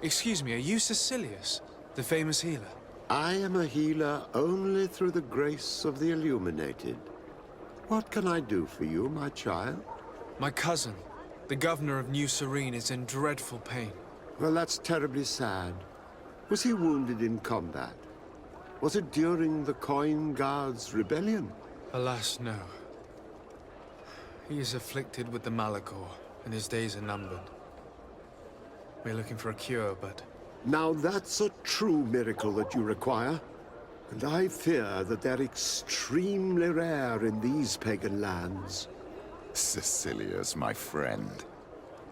Excuse me, are you Cecilius, the famous healer? I am a healer only through the grace of the illuminated. What can I do for you, my child? My cousin, the governor of New Serene, is in dreadful pain. Well, that's terribly sad. Was he wounded in combat? Was it during the Coin Guards' rebellion? Alas, no. He is afflicted with the Malachor, and his days are numbered. We're looking for a cure, but... Now that's a true miracle that you require. And I fear that they're extremely rare in these pagan lands. Cecilius, my friend.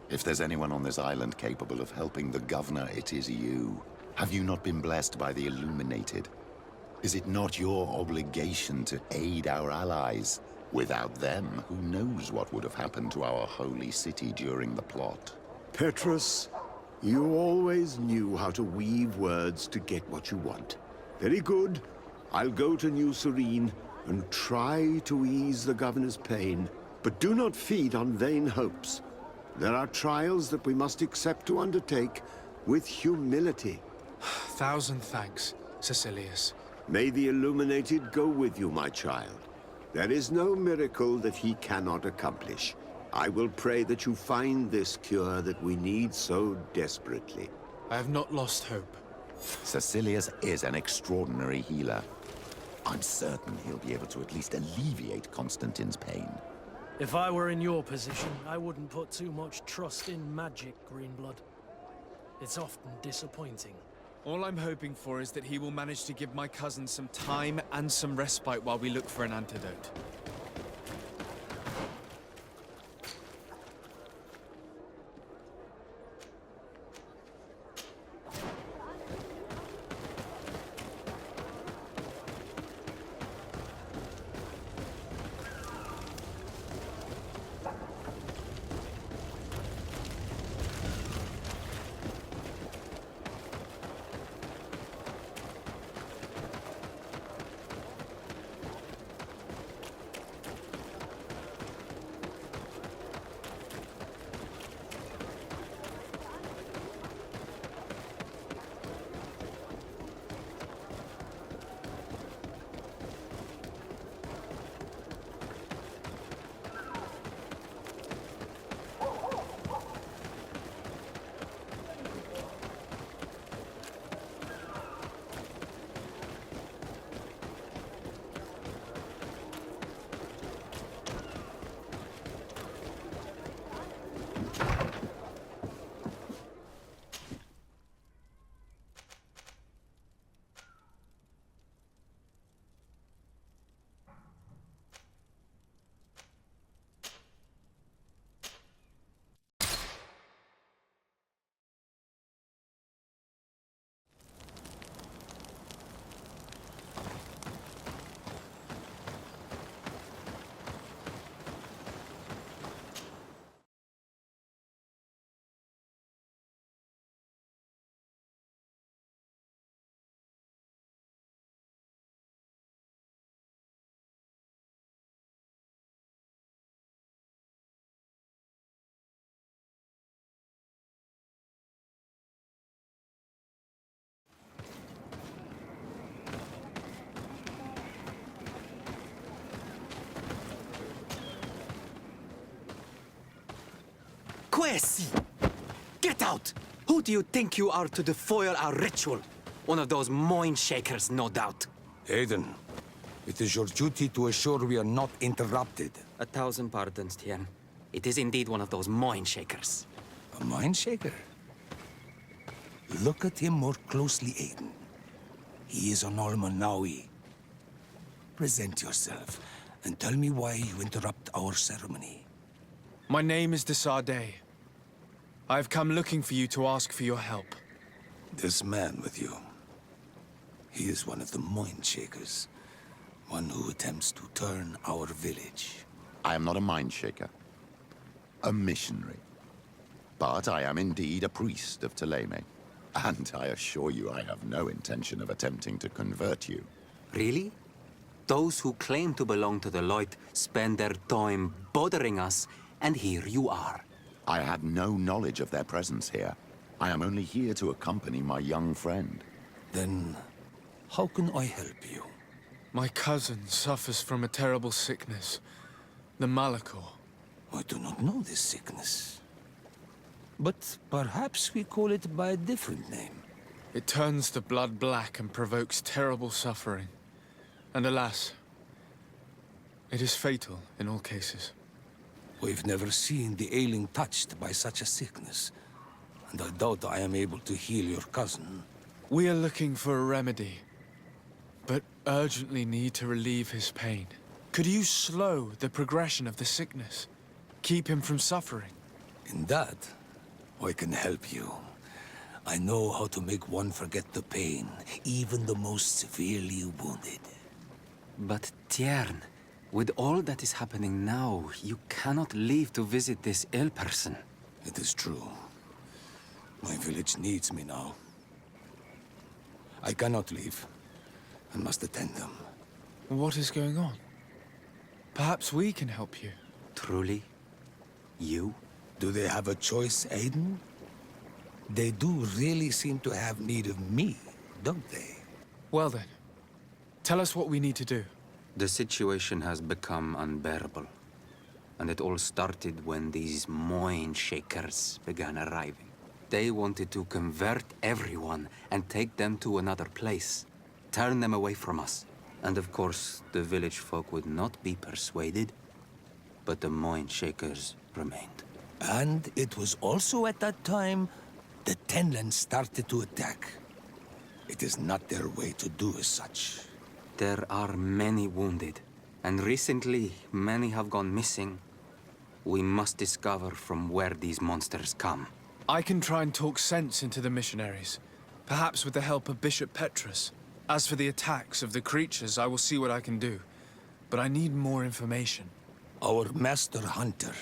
If there's anyone on this island capable of helping the governor, it is you. Have you not been blessed by the illuminated? Is it not your obligation to aid our allies? Without them, who knows what would have happened to our holy city during the plot? Petrus, you always knew how to weave words to get what you want. Very good. I'll go to New Serene and try to ease the governor's pain. But do not feed on vain hopes. There are trials that we must accept to undertake with humility. Thousand thanks, Cecilius. May the illuminated go with you, my child. There is no miracle that he cannot accomplish. I will pray that you find this cure that we need so desperately. I have not lost hope. Cecilius is an extraordinary healer. I'm certain he'll be able to at least alleviate Constantine's pain. If I were in your position, I wouldn't put too much trust in magic, Greenblood. It's often disappointing. All I'm hoping for is that he will manage to give my cousin some time and some respite while we look for an antidote. Quesi! Get out! Who do you think you are to defoil our ritual? One of those mind shakers, no doubt. Aiden, it is your duty to assure we are not interrupted. 1,000 pardons, Tien. It is indeed one of those mind shakers. A mind shaker? Look at him more closely, Aiden. He is an Almanawi. Present yourself, and tell me why you interrupt our ceremony. My name is de Sardet. I have come looking for you to ask for your help. This man with you, he is one of the mind shakers. One who attempts to turn our village. I am not a mind shaker. A missionary. But I am indeed a priest of Thélème. And I assure you I have no intention of attempting to convert you. Really? Those who claim to belong to the Light spend their time bothering us, and here you are. I had no knowledge of their presence here. I am only here to accompany my young friend. Then, how can I help you? My cousin suffers from a terrible sickness. The Malachor. I do not know this sickness. But perhaps we call it by a different name. It turns the blood black and provokes terrible suffering. And alas, it is fatal in all cases. We've never seen the ailing touched by such a sickness. And I doubt I am able to heal your cousin. We are looking for a remedy, but urgently need to relieve his pain. Could you slow the progression of the sickness? Keep him from suffering? In that, I can help you. I know how to make one forget the pain, even the most severely wounded. But Tiern, with all that is happening now, you cannot leave to visit this ill person. It is true. My village needs me now. I cannot leave. I must attend them. What is going on? Perhaps we can help you. Truly? You? Do they have a choice, Aiden? They do really seem to have need of me, don't they? Well then, tell us what we need to do. The situation has become unbearable. And it all started when these Moin Shakers began arriving. They wanted to convert everyone and take them to another place. Turn them away from us. And of course, the village folk would not be persuaded. But the Moin Shakers remained. And it was also at that time the Tenland started to attack. It is not their way to do as such. There are many wounded, and recently many have gone missing. We must discover from where these monsters come. I can try and talk sense into the missionaries, perhaps with the help of Bishop Petrus. As for the attacks of the creatures, I will see what I can do. But I need more information. Our master hunter,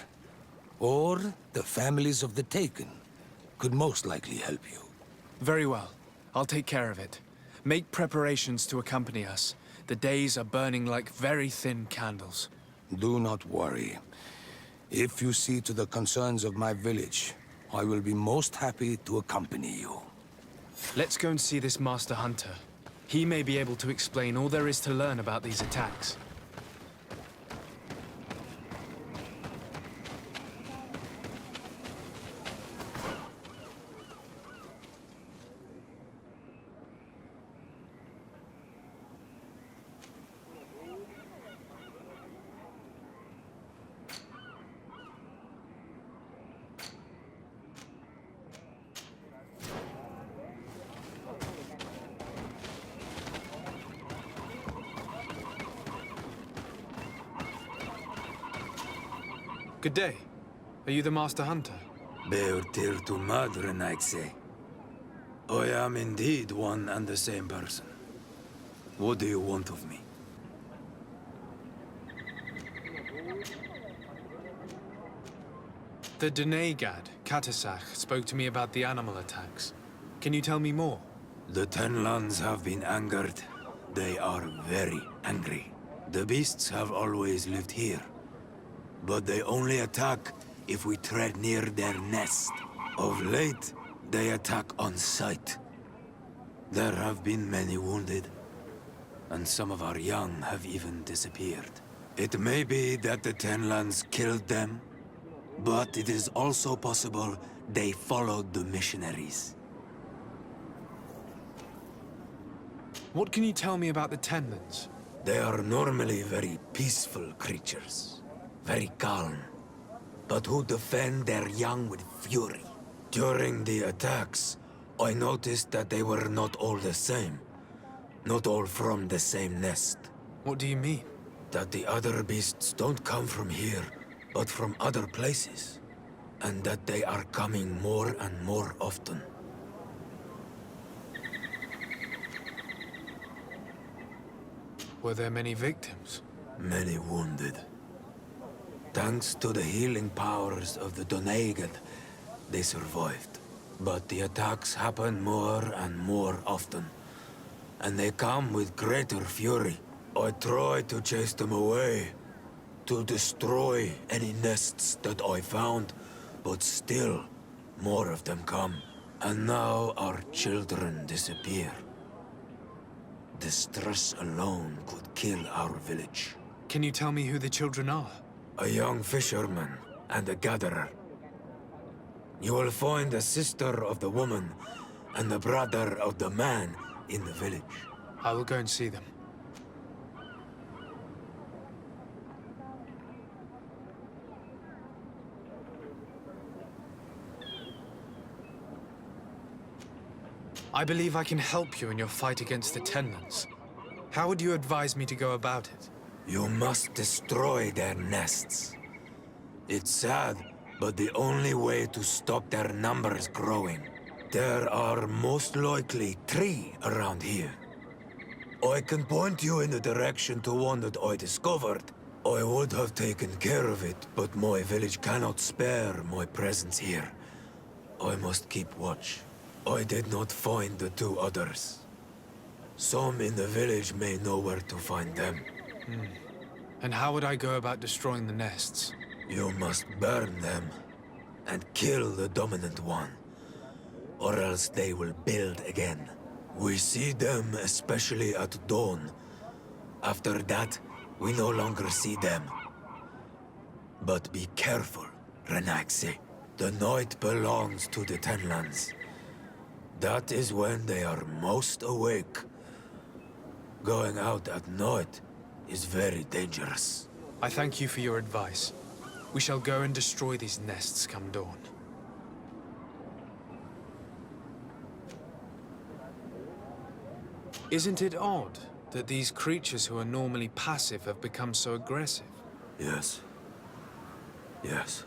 or the families of the Taken, could most likely help you. Very well. I'll take care of it. Make preparations to accompany us. The days are burning like very thin candles. Do not worry. If you see to the concerns of my village, I will be most happy to accompany you. Let's go and see this Master Hunter. He may be able to explain all there is to learn about these attacks. Good day. Are you the Master Hunter? Beurtir tu madre, I'd say. I am indeed one and the same person. What do you want of me? The Denegad, Katasach, spoke to me about the animal attacks. Can you tell me more? The Tenlands have been angered. They are very angry. The beasts have always lived here. But they only attack if we tread near their nest. Of late, they attack on sight. There have been many wounded, and some of our young have even disappeared. It may be that the Tenlands killed them, but it is also possible they followed the missionaries. What can you tell me about the Tenlands? They are normally very peaceful creatures. Very calm, but who defend their young with fury. During the attacks, I noticed that they were not all the same. Not all from the same nest. What do you mean? That the other beasts don't come from here, but from other places. And that they are coming more and more often. Were there many victims? Many wounded. Thanks to the healing powers of the Donegad, they survived. But the attacks happen more and more often. And they come with greater fury. I try to chase them away, to destroy any nests that I found, but still, more of them come. And now our children disappear. Distress alone could kill our village. Can you tell me who the children are? A young fisherman and a gatherer. You will find the sister of the woman and the brother of the man in the village. I will go and see them. I believe I can help you in your fight against the Tenlands. How would you advise me to go about it? You must destroy their nests. It's sad, but the only way to stop their numbers growing. There are most likely 3 around here. I can point you in the direction to one that I discovered. I would have taken care of it, but my village cannot spare my presence here. I must keep watch. I did not find the 2 others. Some in the village may know where to find them. And how would I go about destroying the nests? You must burn them and kill the dominant one, or else they will build again. We see them especially at dawn. After that, we no longer see them. But be careful, Renaxe. The night belongs to the Tenlands. That is when they are most awake. Going out at night is very dangerous. I thank you for your advice. We shall go and destroy these nests come dawn. Isn't it odd that these creatures who are normally passive have become so aggressive? Yes. Yes.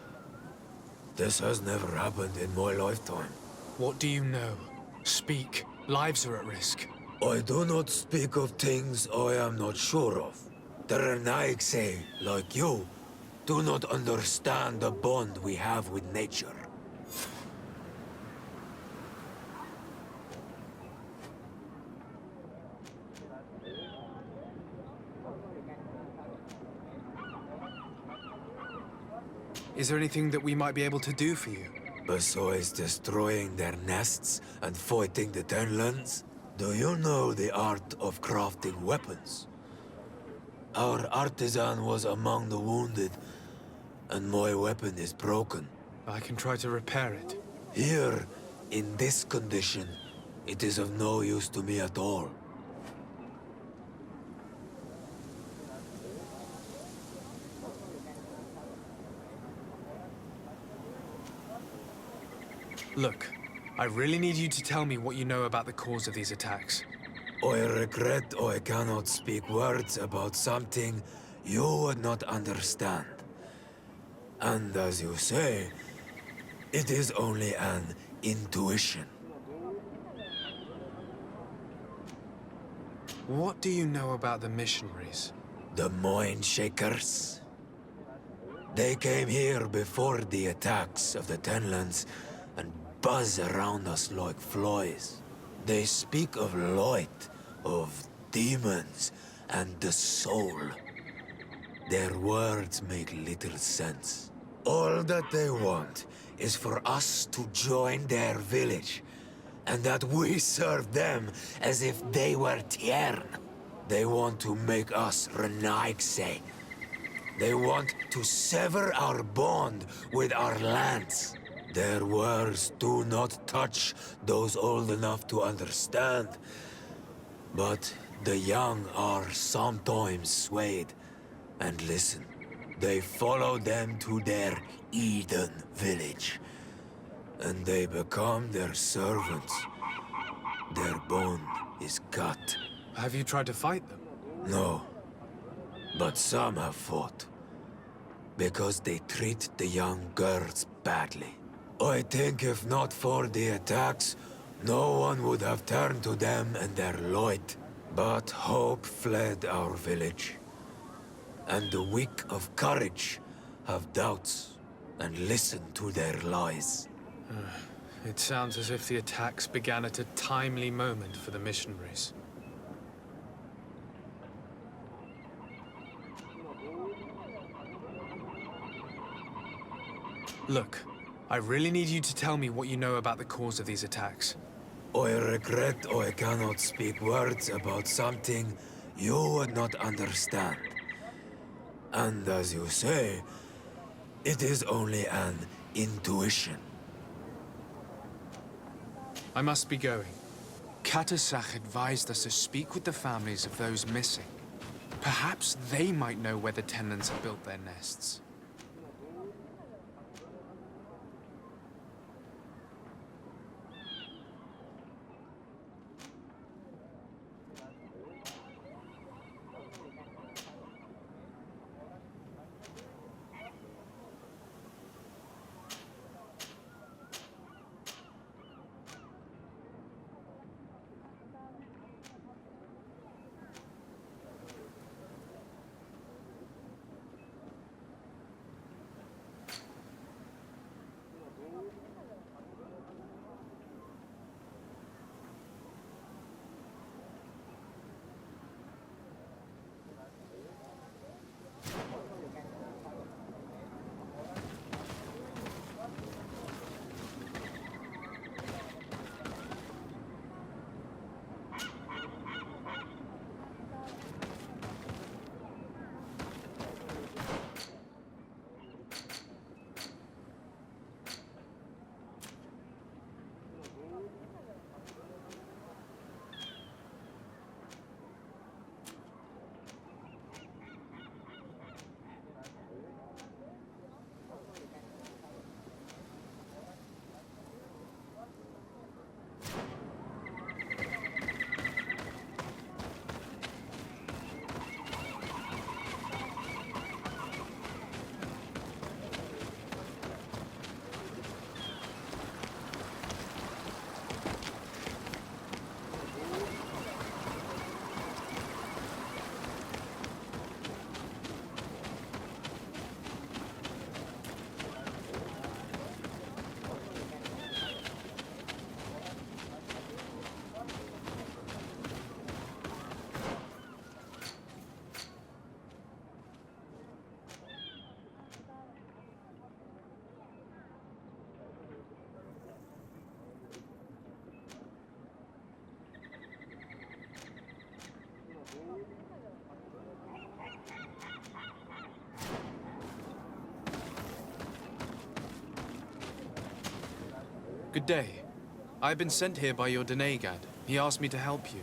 This has never happened in my lifetime. What do you know? Speak. Lives are at risk. I do not speak of things I am not sure of. The Renaigse, like you, do not understand the bond we have with nature. Is there anything that we might be able to do for you? Besides destroying their nests and fighting the Tenlands, do you know the art of crafting weapons? Our artisan was among the wounded, and my weapon is broken. I can try to repair it. Here, in this condition, it is of no use to me at all. Look, I really need you to tell me what you know about the cause of these attacks. I regret I cannot speak words about something you would not understand. And as you say, it is only an intuition. What do you know about the missionaries? The Mind Shakers? They came here before the attacks of the Tenlands and buzz around us like flies. They speak of light, of demons, and the soul. Their words make little sense. All that they want is for us to join their village, and that we serve them as if they were Tiern. They want to make us Renaigse. They want to sever our bond with our lands. Their words do not touch those old enough to understand. But the young are sometimes swayed and listen. They follow them to their Eden village, and they become their servants. Their bond is cut. Have you tried to fight them? No, but some have fought. Because they treat the young girls badly. I think if not for the attacks, no one would have turned to them and their light. But hope fled our village. And the weak of courage have doubts and listen to their lies. It sounds as if the attacks began at a timely moment for the missionaries. Look, I really need you to tell me what you know about the cause of these attacks. I regret I cannot speak words about something you would not understand. And as you say, it is only an intuition. I must be going. Katasach advised us to speak with the families of those missing. Perhaps they might know where the tenants have built their nests. Good day. I've been sent here by your Denegad. He asked me to help you.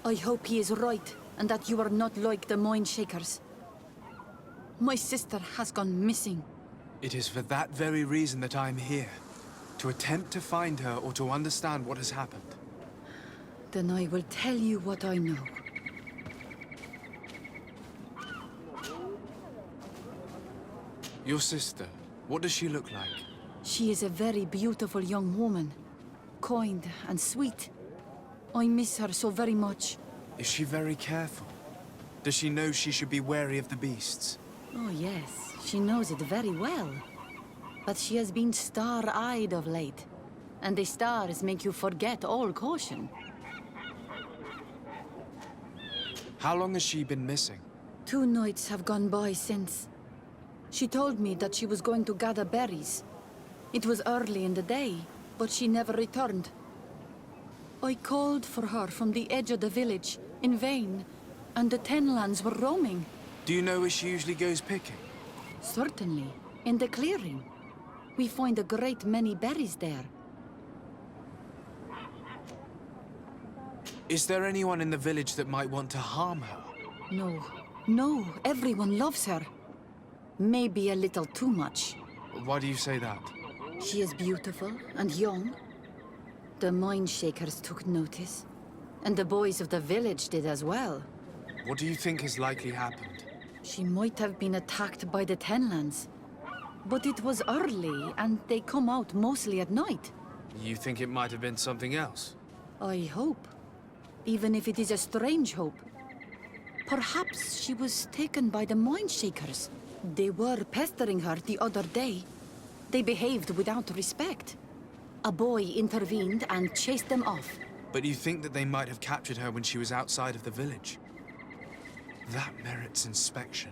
I hope he is right, and that you are not like the Mind Shakers. My sister has gone missing. It is for that very reason that I'm here. To attempt to find her or to understand what has happened. Then I will tell you what I know. Your sister, what does she look like? She is a very beautiful young woman. Kind and sweet. I miss her so very much. Is she very careful? Does she know she should be wary of the beasts? Oh yes, she knows it very well. But she has been star-eyed of late. And the stars make you forget all caution. How long has she been missing? 2 nights have gone by since. She told me that she was going to gather berries. It was early in the day, but she never returned. I called for her from the edge of the village, in vain, and the Tenlands were roaming. Do you know where she usually goes picking? Certainly, in the clearing. We find a great many berries there. Is there anyone in the village that might want to harm her? No, everyone loves her. Maybe a little too much. Why do you say that? She is beautiful and young. The Mind Shakers took notice. And the boys of the village did as well. What do you think has likely happened? She might have been attacked by the Tenlands. But it was early, and they come out mostly at night. You think it might have been something else? I hope. Even if it is a strange hope. Perhaps she was taken by the Mind Shakers. They were pestering her the other day. They behaved without respect. A boy intervened and chased them off. But you think that they might have captured her when she was outside of the village? That merits inspection.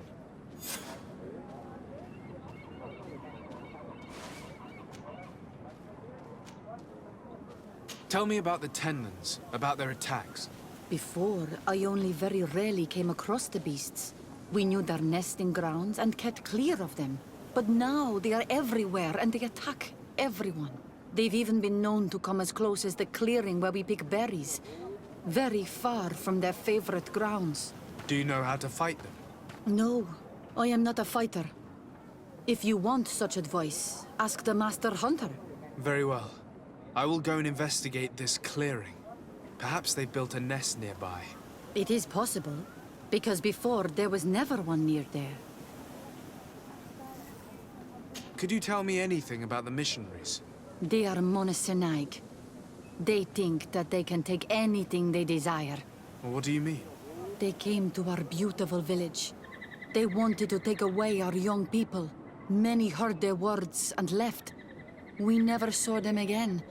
Tell me about the Tenlans, about their attacks. Before, I only very rarely came across the beasts. We knew their nesting grounds and kept clear of them. But now they are everywhere and they attack everyone. They've even been known to come as close as the clearing where we pick berries. Very far from their favorite grounds. Do you know how to fight them? No, I am not a fighter. If you want such advice, ask the Master Hunter. Very well. I will go and investigate this clearing. Perhaps they built a nest nearby. It is possible, because before there was never one near there. Could you tell me anything about the missionaries? They are monosynaig. They think that they can take anything they desire. What do you mean? They came to our beautiful village. They wanted to take away our young people. Many heard their words and left. We never saw them again.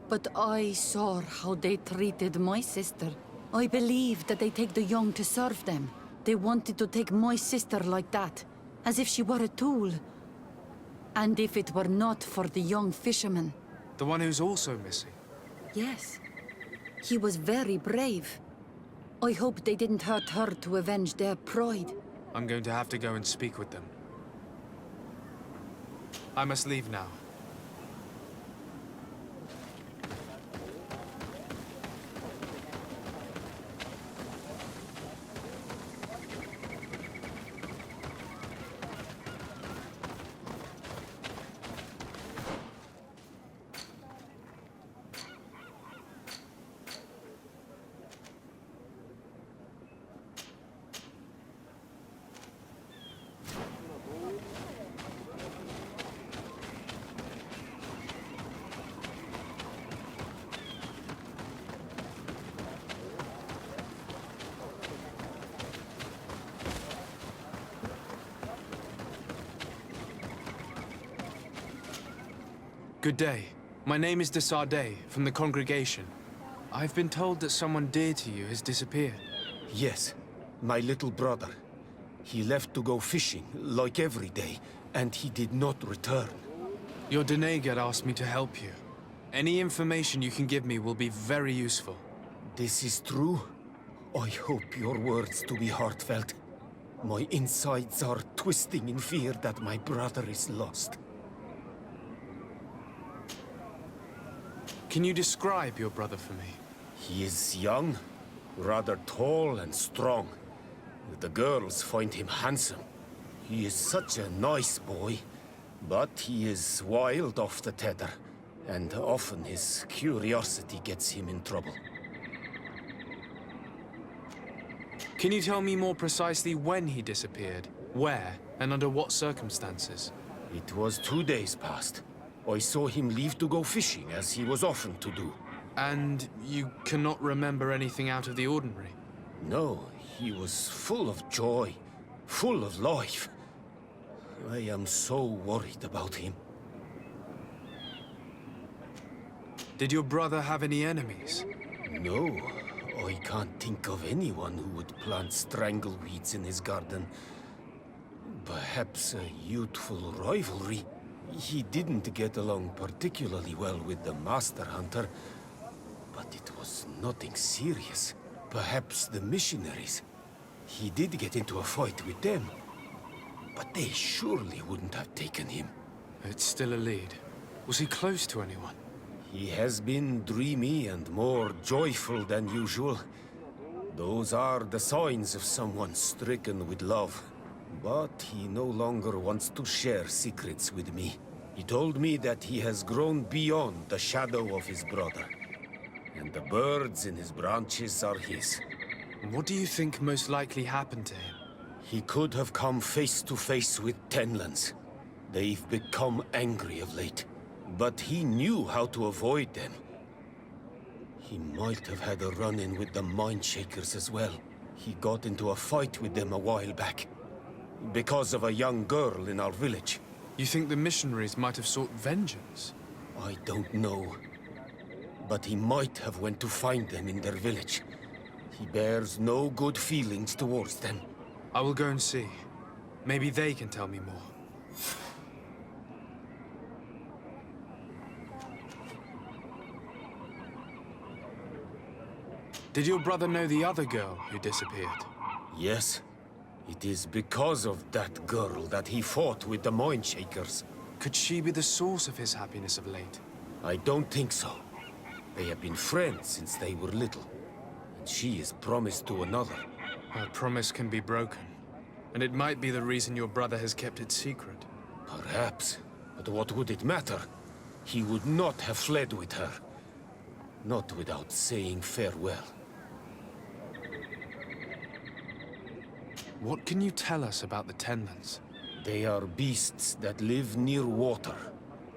But I saw how they treated my sister. I believe that they take the young to serve them. They wanted to take my sister like that, as if she were a tool. And if it were not for the young fisherman. The one who's also missing? Yes. He was very brave. I hope they didn't hurt her to avenge their pride. I'm going to have to go and speak with them. I must leave now. Good day. My name is de Sardet, from the congregation. I've been told that someone dear to you has disappeared. Yes, my little brother. He left to go fishing, like every day, and he did not return. Your Denegat asked me to help you. Any information you can give me will be very useful. This is true? I hope your words to be heartfelt. My insides are twisting in fear that my brother is lost. Can you describe your brother for me? He is young, rather tall and strong. The girls find him handsome. He is such a nice boy, but he is wild off the tether, and often his curiosity gets him in trouble. Can you tell me more precisely when he disappeared, where, and under what circumstances? It was 2 days past. I saw him leave to go fishing, as he was often to do. And you cannot remember anything out of the ordinary? No, he was full of joy, full of life. I am so worried about him. Did your brother have any enemies? No, I can't think of anyone who would plant strangleweeds in his garden. Perhaps a youthful rivalry. He didn't get along particularly well with the Master Hunter, but it was nothing serious. Perhaps the missionaries. He did get into a fight with them, but they surely wouldn't have taken him. It's still a lead. Was he close to anyone? He has been dreamy and more joyful than usual. Those are the signs of someone stricken with love. But he no longer wants to share secrets with me. He told me that he has grown beyond the shadow of his brother. And the birds in his branches are his. What do you think most likely happened to him? He could have come face to face with Tenlans. They've become angry of late. But he knew how to avoid them. He might have had a run-in with the Mindshakers as well. He got into a fight with them a while back. Because of a young girl in our village. You think the missionaries might have sought vengeance? I don't know. But he might have went to find them in their village. He bears no good feelings towards them. I will go and see. Maybe they can tell me more. Did your brother know the other girl who disappeared? Yes. It is because of that girl that he fought with the Mind Shakers. Could she be the source of his happiness of late? I don't think so. They have been friends since they were little. And she is promised to another. A promise can be broken. And it might be the reason your brother has kept it secret. Perhaps. But what would it matter? He would not have fled with her. Not without saying farewell. What can you tell us about the Tenlands? They are beasts that live near water,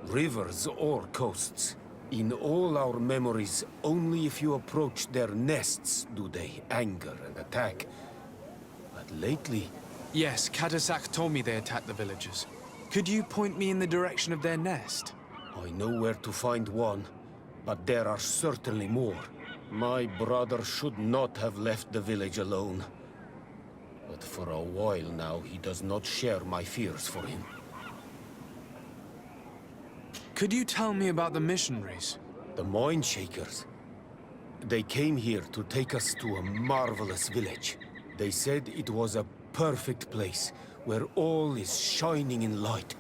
rivers or coasts. In all our memories, only if you approach their nests do they anger and attack. But lately... Yes, Katasak told me they attacked the villagers. Could you point me in the direction of their nest? I know where to find one, but there are certainly more. My brother should not have left the village alone. But for a while now, he does not share my fears for him. Could you tell me about the missionaries? The Mind Shakers. They came here to take us to a marvelous village. They said it was a perfect place, where all is shining in light,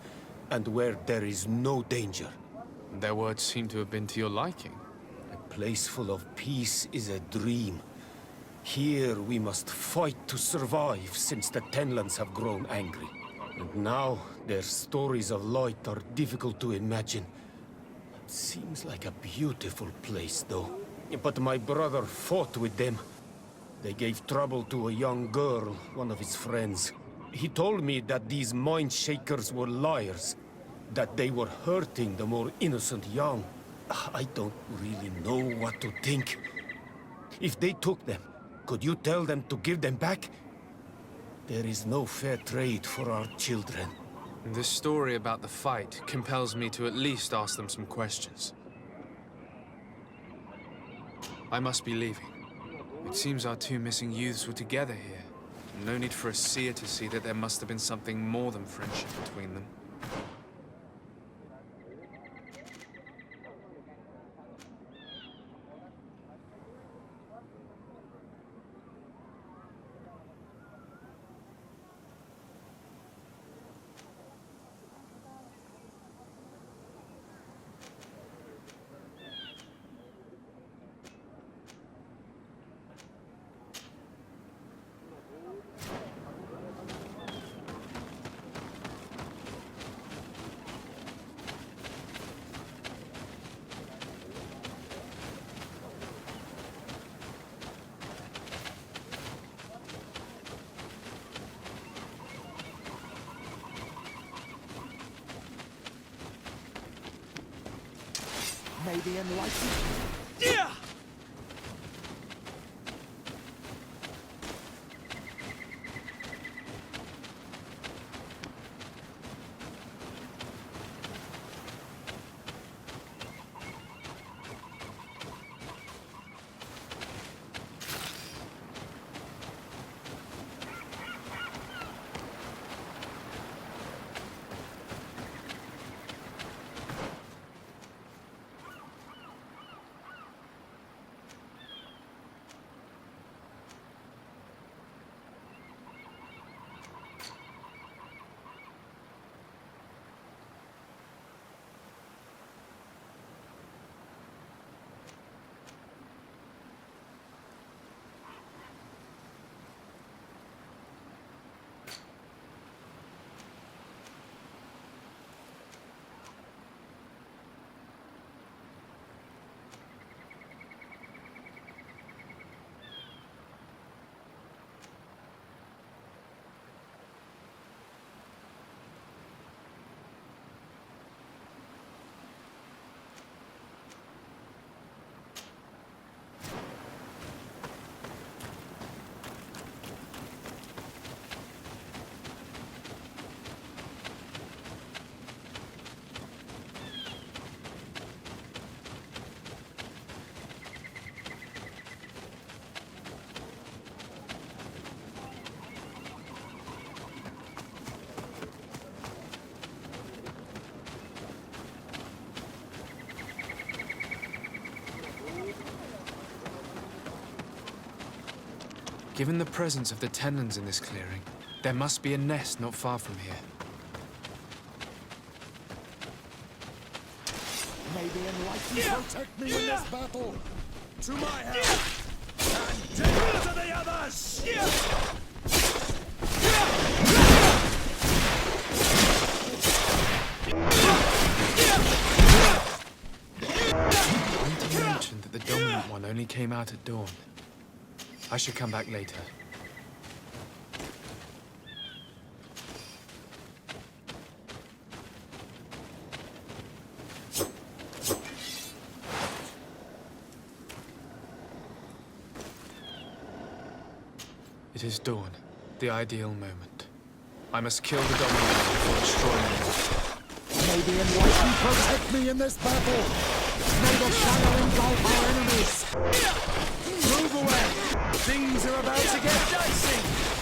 and where there is no danger. Their words seem to have been to your liking. A place full of peace is a dream. Here we must fight to survive, since the Tenlands have grown angry. And now, their stories of light are difficult to imagine. It seems like a beautiful place, though. But my brother fought with them. They gave trouble to a young girl, one of his friends. He told me that these Mind Shakers were liars, that they were hurting the more innocent young. I don't really know what to think. If they took them, could you tell them to give them back? There is no fair trade for our children. This story about the fight compels me to at least ask them some questions. I must be leaving. It seems our two missing youths were together here. No need for a seer to see that there must have been something more than friendship between them. Maybe enlightened. Yeah! Given the presence of the tenons in this clearing, there must be a nest not far from here. May the enlightened protect me in this battle! To my help! And take to the others! Hunter mentioned that the dominant one only came out at dawn. I should come back later. It is dawn, the ideal moment. I must kill the dominant one before destroying the May the enlightened protect me in this battle! May the shadow engulf our enemies! Move away! Things are about to get dicey!